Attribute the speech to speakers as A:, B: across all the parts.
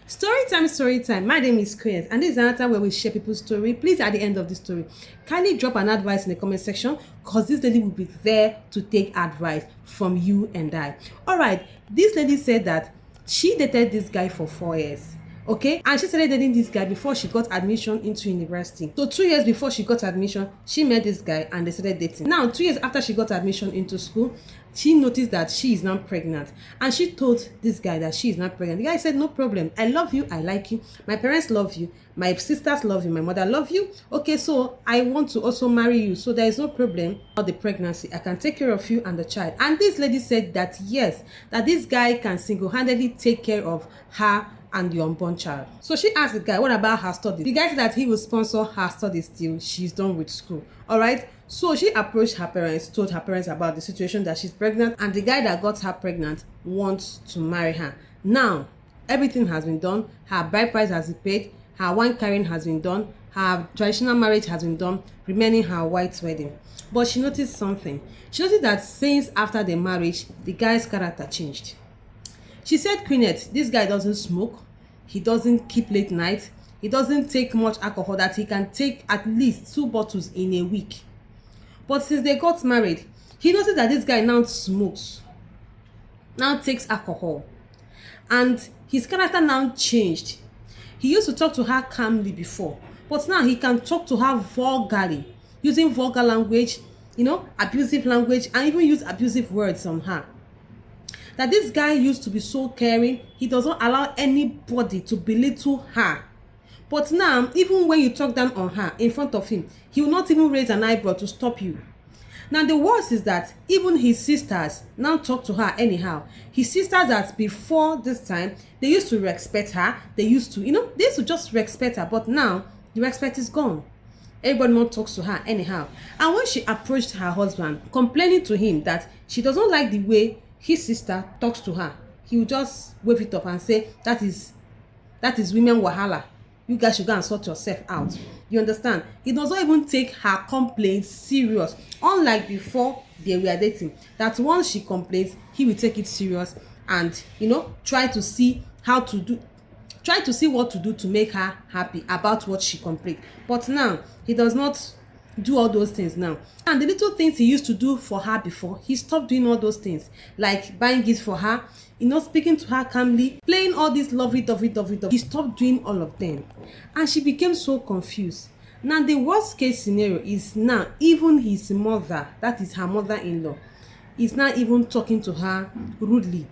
A: Story time. My name is Queen, and this is another time where we share people's story. Please, at the end of the story, kindly drop an advice in the comment section because this lady will be there to take advice from you and I. All right, this lady said that she dated this guy for 4 years. Okay, and she started dating this guy before she got admission into university. So 2 years before she got admission, she met this guy and they started dating. Now 2 years after she got admission into school, she noticed that she is now pregnant, and she told this guy that she is not pregnant. The guy said, no problem, I love you, I like you, my parents love you, my sisters love you, my mother love you. Okay, so I want to also marry you, so there is no problem about the pregnancy. I can take care of you and the child. And this lady said that yes, that this guy can single-handedly take care of her and the unborn child. So she asked the guy, what about her studies? The guy said that he will sponsor her studies till she's done with school. All right, so she approached her parents, told her parents about the situation, that she's pregnant, and the guy that got her pregnant wants to marry her. Now everything has been done, her bride price has been paid, her wine carrying has been done, her traditional marriage has been done, remaining her white wedding. But she noticed something. She noticed that since after the marriage, the guy's character changed. She said, Queenette, this guy doesn't smoke, he doesn't keep late night, he doesn't take much alcohol, that he can take at least 2 bottles in a week. But since they got married, he noticed that this guy now smokes, now takes alcohol, and his character now changed. He used to talk to her calmly before, but now he can talk to her vulgarly, using vulgar language, abusive language, and even use abusive words on her. That this guy used to be so caring, he does not allow anybody to belittle her. But now, even when you talk down on her in front of him, he will not even raise an eyebrow to stop you. Now the worst is that even his sisters now talk to her anyhow. His sisters, that before this time, they used to respect her, they used to just respect her, but now the respect is gone. Everybody now talks to her anyhow. And when she approached her husband, complaining to him that she doesn't like the way his sister talks to her, he will just wave it off and say, that is women wahala, you guys should go and sort yourself out. You understand? He does not even take her complaints serious, unlike before they were dating, that once she complains, he will take it serious and try to see what to do to make her happy about what she complained. But now he does not do all those things now. And the little things he used to do for her before, he stopped doing all those things, like buying gifts for her, speaking to her calmly, playing all this lovey-dovey. He stopped doing all of them, and she became so confused. Now the worst case scenario is now even his mother, that is her mother-in-law, is not even talking to her rudely.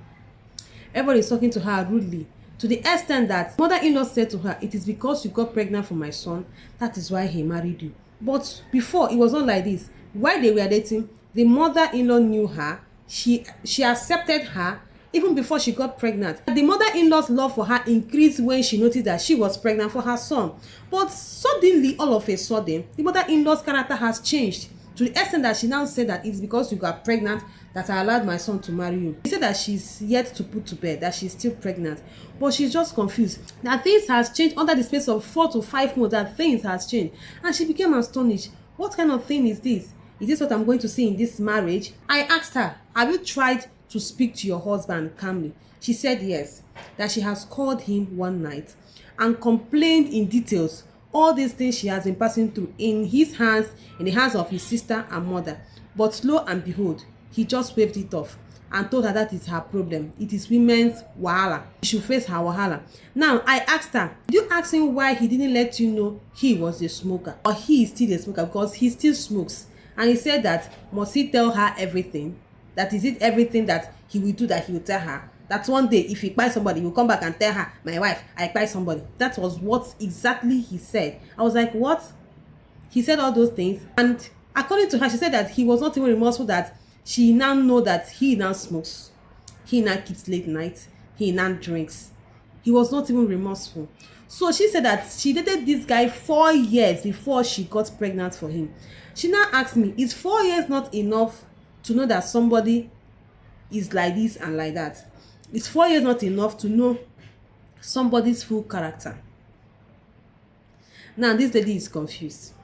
A: Everybody is talking to her rudely, to the extent that mother-in-law said to her, it is because you got pregnant for my son, that is why he married you. But before, it was not like this. While they were dating, the mother-in-law knew her, she accepted her even before she got pregnant. The mother-in-law's love for her increased when she noticed that she was pregnant for her son. But suddenly, all of a sudden, the mother-in-law's character has changed, to the extent that she now said that it's because you got pregnant that I allowed my son to marry you. She said that she's yet to put to bed, that she's still pregnant, but she's just confused. That things has changed under the space of 4 to 5 months, that things has changed. And she became astonished. What kind of thing is this? Is this what I'm going to see in this marriage? I asked her, have you tried to speak to your husband calmly? She said yes, that she has called him one night and complained in details all these things she has been passing through in his hands, in the hands of his sister and mother. But lo and behold, he just waved it off and told her that is her problem. It is women's wahala. She should face her wahala. Now, I asked her, did you ask him why he didn't let you know he was a smoker? Or he is still a smoker, because he still smokes. And he said that, must he tell her everything? That is it everything that he will do that he will tell her? That one day, if he buy somebody, he will come back and tell her, my wife, I buy somebody. That was what exactly he said. I was like, what? He said all those things. And according to her, she said that he was not even remorseful, that she now know that he now smokes, he now keeps late night, he now drinks. He was not even remorseful. So she said that she dated this guy 4 years before she got pregnant for him. She now asked me, is 4 years not enough to know that somebody is like this and like that? Is 4 years not enough to know somebody's full character? Now this lady is confused.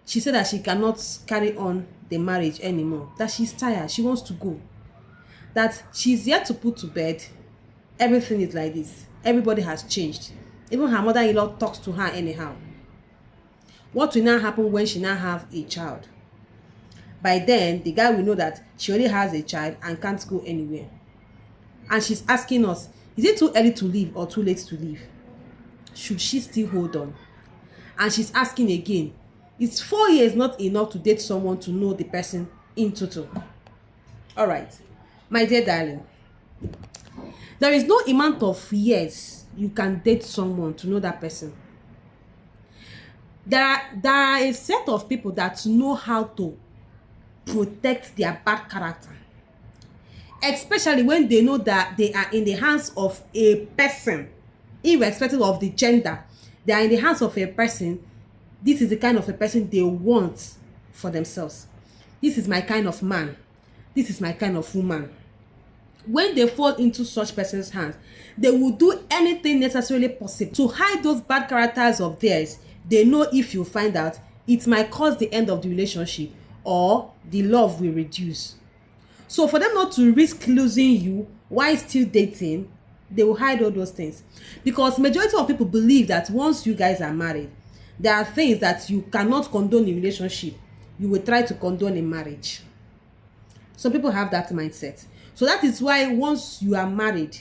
A: She said that she cannot carry on the marriage anymore, that she's tired, she wants to go, that she's yet to put to bed, Everything is like this. Everybody has changed. Even her mother-in-law talks to her anyhow. What will now happen when she now have a child? By then, the guy will know that she already has a child and can't go anywhere. And she's asking us, is it too early to leave or too late to leave? Should she still hold on? And she's asking again, is 4 years not enough to date someone to know the person in total? All right, my dear darling, there is no amount of years you can date someone to know that person. There are a set of people that know how to protect their bad character, especially when they know that they are in the hands of a person, irrespective of the gender. They are in the hands of a person. This is the kind of a person they want for themselves. This is my kind of man. This is my kind of woman. When they fall into such person's hands, they will do anything necessarily possible to hide those bad characters of theirs. They know if you find out, it might cause the end of the relationship or the love will reduce. So for them not to risk losing you while still dating, they will hide all those things. Because majority of people believe that once you guys are married, there are things that you cannot condone in relationship, you will try to condone in marriage. Some people have that mindset. So that is why once you are married,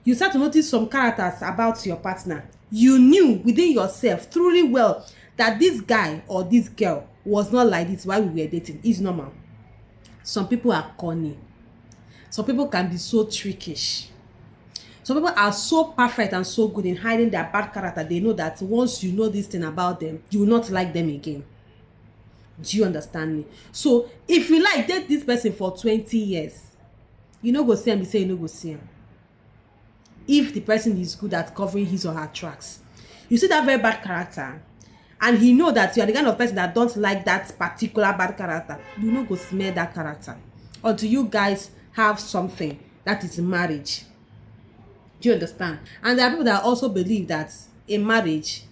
A: you start to notice some characters about your partner. You knew within yourself truly well that this guy or this girl was not like this while we were dating. It's normal. Some people are corny. Some people can be so trickish. Some people are so perfect and so good in hiding their bad character. They know that once you know this thing about them, you will not like them again. Do you understand me? So if you like date this person for 20 years, you no go see him, you say you no go see him. If the person is good at covering his or her tracks, you see that very bad character, and he know that you are the kind of person that don't like that particular bad character, you no go smell that character. Or do you guys have something that is marriage? Do you understand? And there are people that also believe that in marriage,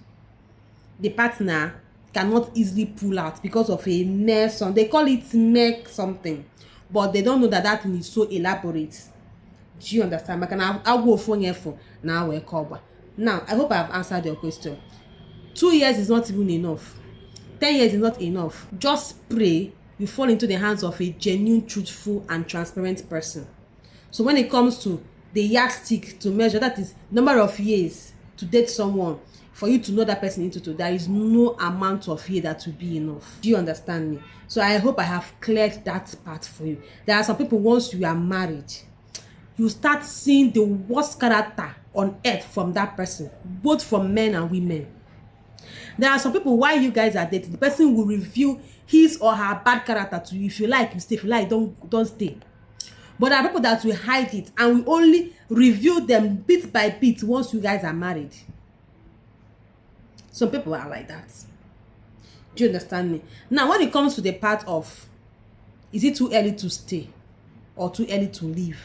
A: the partner cannot easily pull out because of a mess. They call it make something, but they don't know that that thing is so elaborate. Do you understand? I'll go for now. Now, I hope I have answered your question. 2 years is not even enough. 10 years is not enough. Just pray you fall into the hands of a genuine, truthful, and transparent person. So when it comes to the yardstick to measure, that is number of years to date someone, for you to know that person into total, there is no amount of year that will be enough. Do you understand me? So I hope I have cleared that part for you. There are some people, once you are married, you start seeing the worst character on earth from that person, both from men and women. There are some people, while you guys are dating, the person will reveal his or her bad character to you. If you like, you stay. If you like, don't stay. But there are people that will hide it and will only reveal them bit by bit once you guys are married. Some people are like that. Do you understand me? Now, when it comes to the part of, is it too early to stay or too early to leave?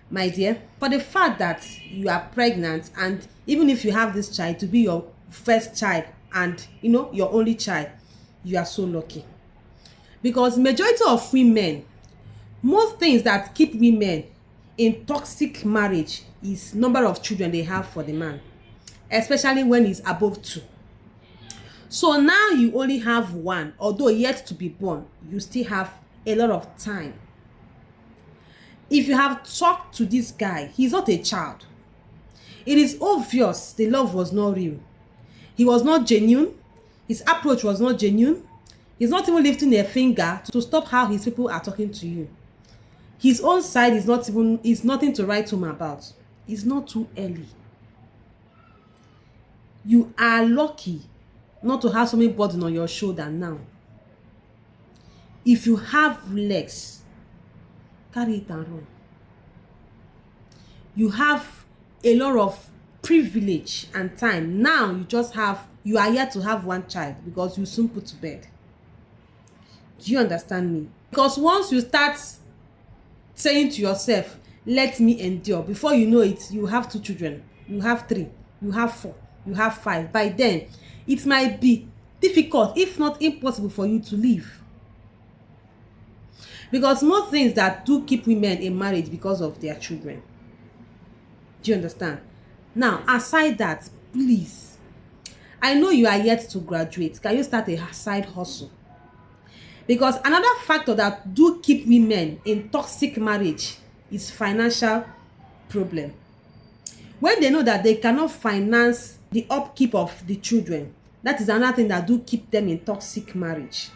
A: My dear, for the fact that you are pregnant, and even if you have this child to be your first child and your only child, you are so lucky. Because majority of women, most things that keep women in toxic marriage is number of children they have for the man, especially when it's above 2. So now you only have 1, although yet to be born, you still have a lot of time. If you have talked to this guy, he's not a child. It is obvious the love was not real. He was not genuine. His approach was not genuine. He's not even lifting a finger to stop how his people are talking to you. His own side is nothing to write home about. It's not too early. You are lucky not to have so many burden on your shoulder now. If you have legs, carry it and run. You have a lot of privilege and time. Now you are yet to have 1 child because you soon put to bed. Do you understand me? Because once you start saying to yourself, let me endure, before you know it, you have 2 children, you have 3, you have 4, you have 5. By then, it might be difficult, if not impossible, for you to leave. Because most things that do keep women in marriage because of their children. Do you understand? Now, aside that, please, I know you are yet to graduate. Can you start a side hustle? Because another factor that do keep women in toxic marriage is financial problem. When they know that they cannot finance the upkeep of the children, that is another thing that do keep them in toxic marriage.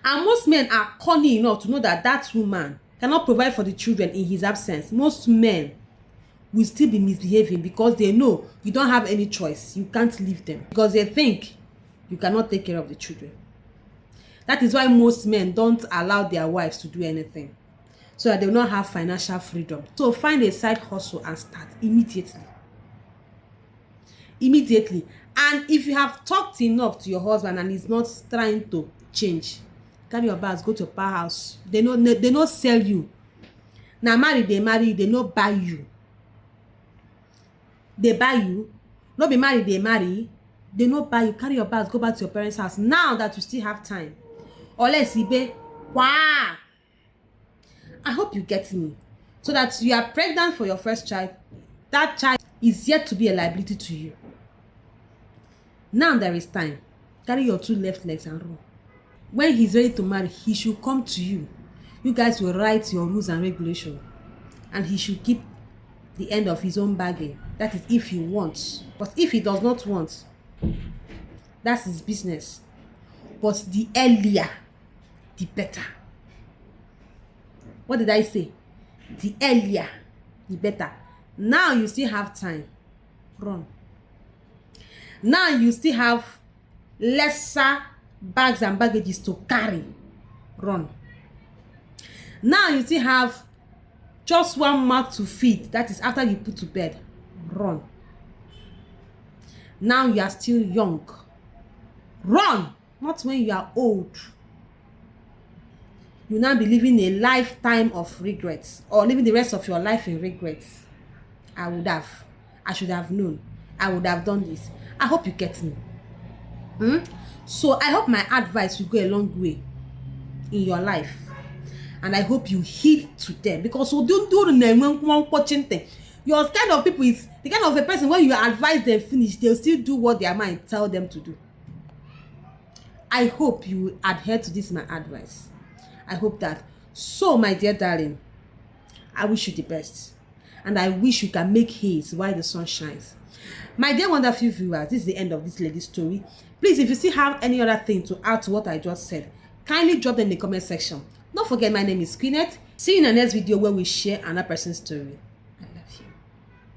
A: And most men are cunning enough to know that that woman cannot provide for the children in his absence. Most men will still be misbehaving because they know you don't have any choice. You can't leave them because they think you cannot take care of the children. That is why most men don't allow their wives to do anything, so that they will not have financial freedom. So find a side hustle and start immediately. Immediately. And if you have talked enough to your husband and he's not trying to change, carry your bags, go to a powerhouse. They no sell you. Now marry, they no buy you. They buy you. No be married, they marry. They no buy you. Carry your bags, go back to your parents' house now that you still have time. Or let's see, wow. I hope you get me. So that you are pregnant for your first child, that child is yet to be a liability to you. Now there is time. Carry your 2 left legs and run. When he's ready to marry, he should come to you. You guys will write your rules and regulations. And he should keep the end of his own bargain. That is if he wants. But if he does not want, that's his business. But the earlier, the better. What did I say? The earlier, the better. Now you still have time. Run. Now you still have lesser bags and baggages to carry. Run. Now you still have just 1 mouth to feed. That is after you put to bed. Run. Now you are still young. Run. Not when you are old. You now be living a lifetime of regrets, or living the rest of your life in regrets. I should have known. I would have done this. I hope you get me. So I hope my advice will go a long way in your life. And I hope you heed to them. Because you don't do the watching thing. Your kind of people is the kind of a person when you advise them finish, they'll still do what their mind tell them to do. I hope you adhere to this my advice. I hope that. So my dear darling, I wish you the best. And I wish you can make haze while the sun shines. My dear wonderful viewers, this is the end of this lady's story. Please, if you still have any other thing to add to what I just said, kindly drop them in the comment section. Don't forget, my name is Queenette. See you in the next video where we share another person's story.